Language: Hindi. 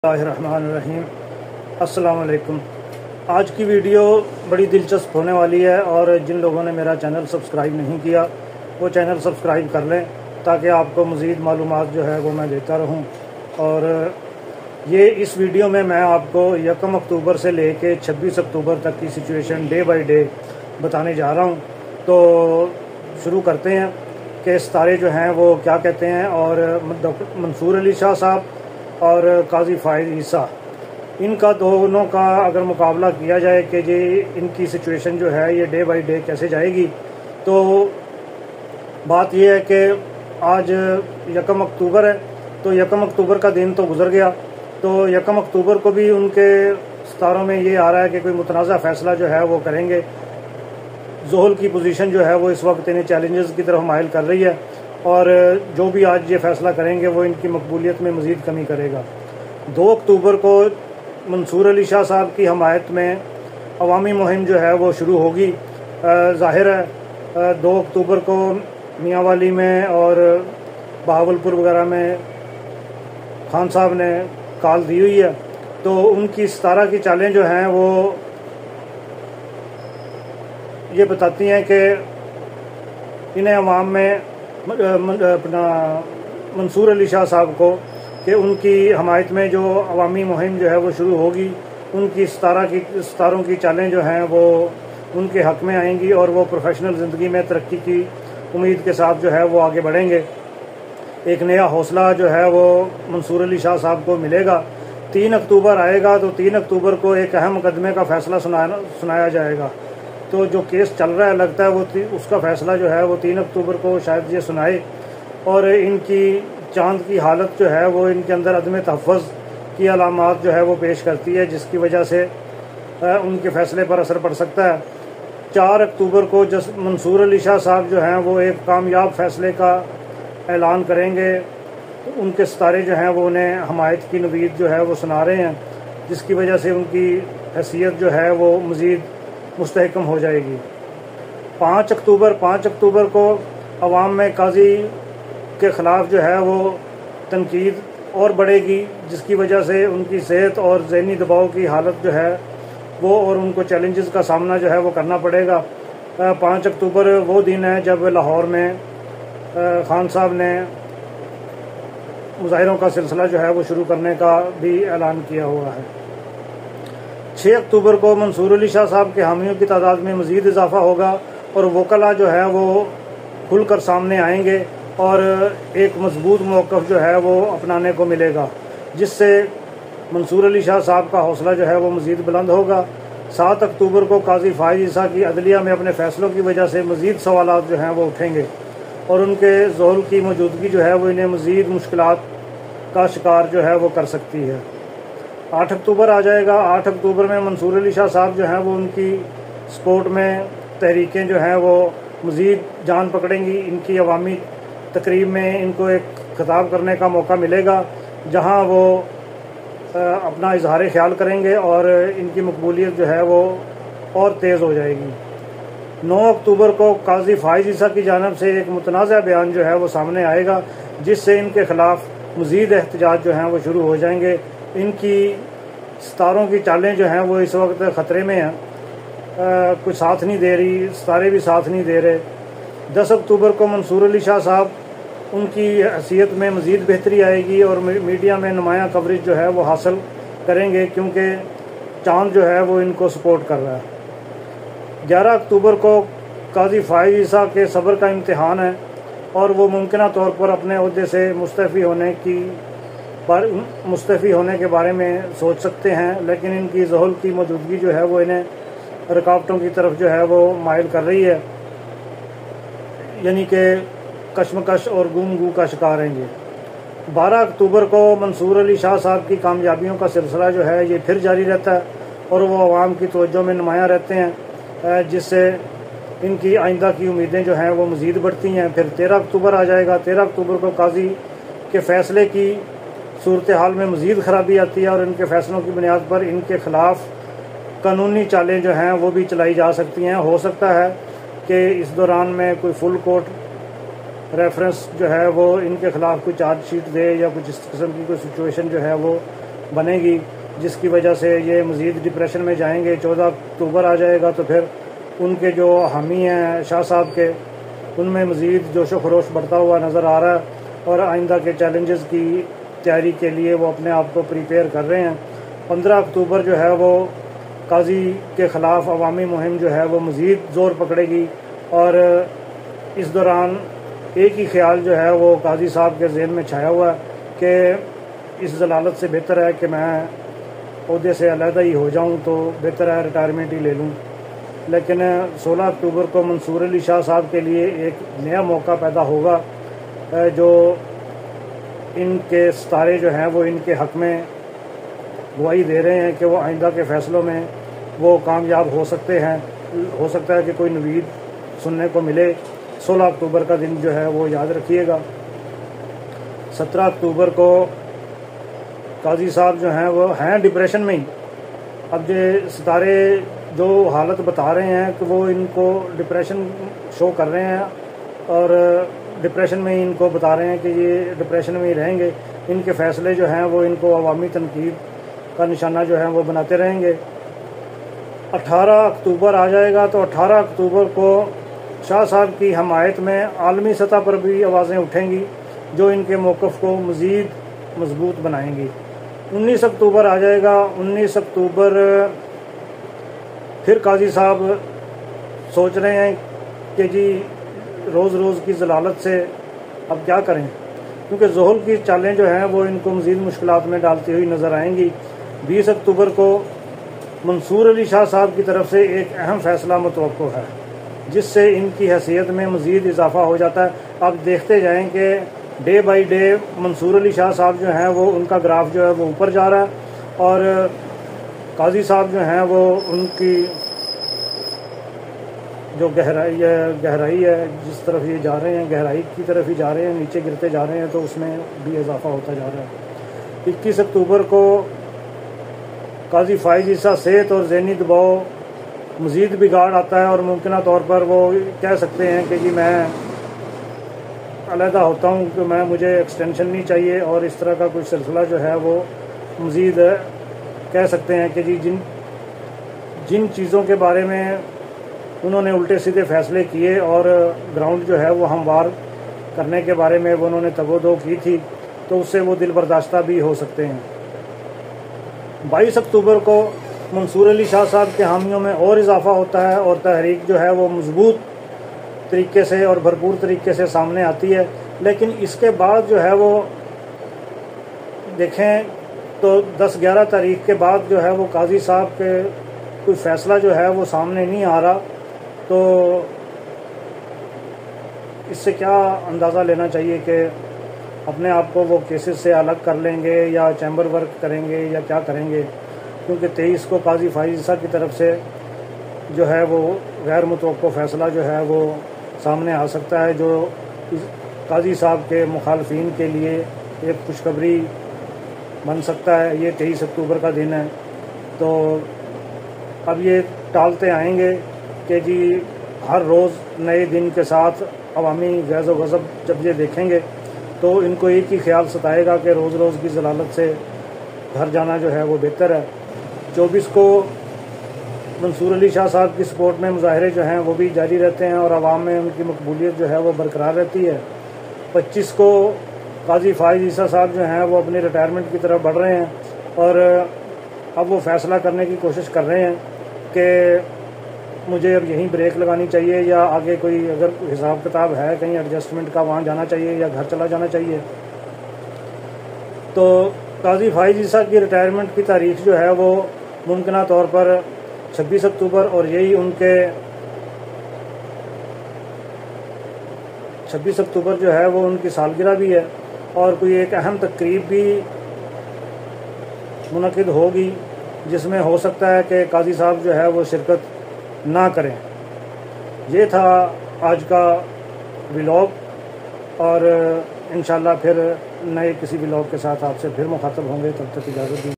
बिस्मिल्लाहिर्रहमानिर्रहीम। अस्सलाम वालेकुम। आज की वीडियो बड़ी दिलचस्प होने वाली है और जिन लोगों ने मेरा चैनल सब्सक्राइब नहीं किया वो चैनल सब्सक्राइब कर लें ताकि आपको मज़ीद मालूमात जो है वो मैं देता रहूं। और ये इस वीडियो में मैं आपको 1 अक्टूबर से लेके 26 अक्टूबर तक की सिचुएशन डे बाय डे बताने जा रहा हूं। तो शुरू करते हैं कि सितारे जो हैं वो क्या कहते हैं। और डॉक्टर मंसूर अली शाह साहब और काजी फाइज ईसा, इनका दोनों का अगर मुकाबला किया जाए कि जी इनकी सिचुएशन जो है ये डे बाय डे कैसे जाएगी, तो बात यह है कि आज 1 अक्टूबर है। तो 1 अक्टूबर का दिन तो गुजर गया। तो 1 अक्टूबर को भी उनके सितारों में ये आ रहा है कि कोई मुतनाज़ा फ़ैसला जो है वो करेंगे। ज़ोहल की पोजीशन जो है वो इस वक्त इन्हें चैलेंजेस की तरफ माइल कर रही है और जो भी आज ये फैसला करेंगे वो इनकी मकबूलियत में मज़ीद कमी करेगा। 2 अक्टूबर को मंसूर अली शाह साहब की हमायत में अवामी मुहिम जो है वो शुरू होगी। ज़ाहिर है 2 अक्टूबर को मियांवाली में और बहावलपुर वगैरह में खान साहब ने कॉल दी हुई है। तो उनकी 17 की चालें जो हैं वो ये बताती हैं कि इन्हें अवाम में अपना मंसूर अली शाह साहब को कि उनकी हमायत में जो अवामी मुहिम जो है वो शुरू होगी, उनकी 17 की चालें जो हैं वो उनके हक़ में आएंगी और वो प्रोफेशनल ज़िंदगी में तरक्की की उम्मीद के साथ जो है वो आगे बढ़ेंगे। एक नया हौसला जो है वो मंसूर अली शाह साहब को मिलेगा। 3 अक्टूबर आएगा तो 3 अक्टूबर को एक अहम मुकदमे का फ़ैसला सुनाया जाएगा। तो जो केस चल रहा है लगता है वो उसका फ़ैसला जो है वो 3 अक्टूबर को शायद ये सुनाए। और इनकी चांद की हालत जो है वो इनके अंदर अदम तहफ़्फ़ुज़ की अलामात जो है वो पेश करती है, जिसकी वजह से उनके फ़ैसले पर असर पड़ सकता है। 4 अक्टूबर को मंसूर अली शाह साहब जो हैं वो एक कामयाब फ़ैसले का ऐलान करेंगे। उनके सितारे जो हैं वो उन्हें हमायत की नवीद जो है वो सुना रहे हैं, जिसकी वजह से उनकी हैसियत जो है वो मज़ीद मुस्तहकम हो जाएगी। 5 अक्टूबर को अवाम में काजी के ख़िलाफ़ जो है वो तनकीद और बढ़ेगी, जिसकी वजह से उनकी सेहत और ज़हनी दबाव की हालत जो है वो और उनको चैलेंजेस का सामना जो है वो करना पड़ेगा। 5 अक्टूबर वो दिन है जब लाहौर में खान साहब ने मुज़ाहिरों का सिलसिला जो है वो शुरू करने का भी ऐलान किया हुआ है। 6 अक्टूबर को मंसूर अली शाह साहब के हामियों की तादाद में मज़ीद इजाफा होगा और वकला जो है वो खुलकर सामने आएंगे और एक मजबूत मौक़िफ़ जो है वो अपनाने को मिलेगा, जिससे मंसूर अली शाह साहब का हौसला जो है वो मज़ीद बुलंद होगा। 7 अक्टूबर को काजी फाइज ईसा की अदलिया में अपने फ़ैसलों की वजह से मज़ीद सवालात जो हैं वो उठेंगे और उनके ज़ोहल की मौजूदगी जो है वो इन्हें मज़ीद मुश्किलात का शिकार जो है वो कर सकती है। 8 अक्टूबर आ जाएगा। 8 अक्टूबर में मंसूर अली शाह साहब जो हैं वो उनकी सपोर्ट में तहरीकें जो हैं वो मज़ीद जान पकड़ेंगी। इनकी अवामी तकरीब में इनको एक खिताब करने का मौका मिलेगा, जहां वो अपना इजहार ख्याल करेंगे और इनकी मकबूलियत जो है वो और तेज़ हो जाएगी। 9 अक्टूबर को काजी फाइज ईसा की जानिब से एक मुतनाज़ा बयान जो है वो सामने आएगा, जिससे इनके ख़िलाफ़ मज़ीद एहतजाज जो हैं वो शुरू हो जाएंगे। इनकी सितारों की चालें जो हैं वो इस वक्त ख़तरे में हैं, कोई साथ नहीं दे रही, सितारे भी साथ नहीं दे रहे। 10 अक्टूबर को मंसूर अली शाह साहब उनकी हैसियत में मज़ीद बेहतरी आएगी और मीडिया में नुमायाँ कवरेज जो है वो हासिल करेंगे, क्योंकि चांद जो है वो इनको सपोर्ट कर रहा है। 11 अक्टूबर को काजी फाइज ईसा के सब्र का इम्तिहान है और वो मुमकिन तौर पर अपने ओहदे से मुस्तफ़ी होने के बारे में सोच सकते हैं, लेकिन इनकी ज़ोहल की मौजूदगी जो है वो इन्हें रुकावटों की तरफ जो है वो माइल कर रही है, यानी कि कशमकश और गुम का शिकार रहेंगे। 12 अक्टूबर को मंसूर अली शाह साहब की कामयाबियों का सिलसिला जो है ये फिर जारी रहता है और वो अवाम की तवज्जो में नुमायाँ रहते हैं, जिससे इनकी आइंदा की उम्मीदें जो हैं वो मज़ीद बढ़ती हैं। फिर 13 अक्टूबर आ जाएगा। 13 अक्टूबर को काजी के फ़ैसले की सूरत हाल में मज़ीद ख़राबी आती है और इनके फ़ैसलों की बुनियाद पर इनके ख़िलाफ़ कानूनी चालें जो हैं वो भी चलाई जा सकती हैं। हो सकता है कि इस दौरान में कोई फुल कोर्ट रेफरेंस जो है वो इनके ख़िलाफ़ कोई चार्जशीट दे या कुछ इस किस्म की कोई सिचुएशन जो है वो बनेगी, जिसकी वजह से ये मज़ीद डिप्रेशन में जाएंगे। 14 अक्टूबर आ जाएगा तो फिर उनके जो हामी हैं शाह साहब के, उनमें मज़ीद जोशो खरोश बढ़ता हुआ नज़र आ रहा है और आइंदा के चैलेंजेस की तैयारी के लिए वो अपने आप को प्रिपेयर कर रहे हैं। 15 अक्टूबर जो है वो काजी के ख़िलाफ़ अवामी मुहिम जो है वो मज़ीद ज़ोर पकड़ेगी और इस दौरान एक ही ख्याल जो है वो काजी साहब के ज़हन में छाया हुआ है कि इस जलालत से बेहतर है कि मैं ओहदे से अलहदा ही हो जाऊं, तो बेहतर है रिटायरमेंट ही ले लूं। लेकिन 16 अक्टूबर को मंसूर अली शाह साहब के लिए एक नया मौका पैदा होगा, जो इनके सितारे जो हैं वो इनके हक़ में गवाही दे रहे हैं कि वो आइंदा के फ़ैसलों में वो कामयाब हो सकते हैं। हो सकता है कि कोई नवीद सुनने को मिले। 16 अक्टूबर का दिन जो है वो याद रखिएगा। 17 अक्टूबर को काजी साहब जो हैं वो हैं डिप्रेशन में ही। अब ये सितारे जो हालत बता रहे हैं कि वो इनको डिप्रेशन शो कर रहे हैं और डिप्रेशन में ही इनको बता रहे हैं कि ये डिप्रेशन में ही रहेंगे। इनके फ़ैसले जो हैं वो इनको अवामी तनकीद का निशाना जो है वो बनाते रहेंगे। 18 अक्टूबर आ जाएगा तो 18 अक्टूबर को शाह साहब की हमायत में आलमी सतह पर भी आवाज़ें उठेंगी जो इनके मौक़िफ़ को मज़ीद मजबूत बनाएंगी। 19 अक्टूबर आ जाएगा। 19 अक्टूबर फिर काजी साहब सोच रहे हैं कि जी रोज़ रोज़ की जलालत से अब क्या करें, क्योंकि ज़ोहल की चालें जो हैं वो इनको मज़ीद मुश्किलात में डालती हुई नज़र आएंगी। 20 अक्टूबर को मंसूर अली शाह साहब की तरफ से एक अहम फ़ैसला मुतवक्को है, जिससे इनकी हैसियत में मज़ीद इजाफा हो जाता है। आप देखते जाएं कि day by day Mansoor Ali Shah साहब जो हैं वो उनका ग्राफ जो है वो ऊपर जा रहा है और काजी साहब जो हैं वो उनकी जो गहराई है जिस तरफ ये जा रहे हैं, गहराई की तरफ ही जा रहे हैं, नीचे गिरते जा रहे हैं, तो उसमें भी इजाफा होता जा रहा है। 21 अक्टूबर को काजी फाइज ईसा सेहत और ज़हनी दबाव मज़ीद बिगाड़ आता है और मुमकिन तौर पर वो कह सकते हैं कि जी मैं अलहदा होता हूँ, कि मुझे एक्सटेंशन नहीं चाहिए, और इस तरह का कुछ सिलसिला जो है वो मज़ीद कह सकते हैं कि जी जिन चीज़ों के बारे में उन्होंने उल्टे सीधे फैसले किए और ग्राउंड जो है वो हमवार करने के बारे में वो उन्होंने तगोदो की थी, तो उससे वो दिल बर्दाश्ता भी हो सकते हैं। 22 अक्टूबर को मंसूर अली शाह साहब के हामियों में और इजाफा होता है और तहरीक जो है वो मजबूत तरीके से और भरपूर तरीके से सामने आती है। लेकिन इसके बाद जो है वो देखें तो 10-11 तारीख के बाद जो है वो काजी साहब के कोई फ़ैसला जो है वो सामने नहीं आ रहा, तो इससे क्या अंदाज़ा लेना चाहिए कि अपने आप को वो केसेस से अलग कर लेंगे या चैम्बर वर्क करेंगे या क्या करेंगे, क्योंकि 23 को काजी फाइज़ की तरफ से जो है वो गैर मुतवक्को फ़ैसला जो है वो सामने आ सकता है, जो काजी साहब के मुखालफिन के लिए एक खुशखबरी बन सकता है। ये 23 अक्टूबर का दिन है, तो अब ये टालते आएंगे कि जी हर रोज़ नए दिन के साथ अवामी गैज़ व गज़ब जब ये देखेंगे तो इनको एक ही ख्याल सताएगा कि रोज़ रोज़ की जलालत से घर जाना जो है वो बेहतर है। 24 को मंसूर अली शाह साहब की सपोर्ट में मुजाहरे जो हैं वो भी जारी रहते हैं और आवाम में उनकी मकबूलियत जो है वो बरकरार रहती है। 25 को काजी फाइज ईसा साहब जो हैं वो अपनी रिटायरमेंट की तरफ बढ़ रहे हैं और अब वो फ़ैसला करने की कोशिश कर रहे हैं कि मुझे अब यहीं ब्रेक लगानी चाहिए या आगे कोई अगर हिसाब किताब है कहीं एडजस्टमेंट का वहाँ जाना चाहिए या घर चला जाना चाहिए। तो काजी फाइज ईसा की रिटायरमेंट की तारीख जो है वो मुमकिन तौर पर 26 अक्टूबर और यही उनके 26 अक्टूबर जो है वो उनकी सालगिरह भी है और कोई एक अहम तकरीब भी मुनक़िद होगी जिसमें हो सकता है कि काजी साहब जो है वो शिरकत ना करें। ये था आज का व्लॉग और इंशाल्लाह फिर नए किसी व्लॉग के साथ आपसे फिर मुखातब होंगे। तब तक इजाज़त दीजिए।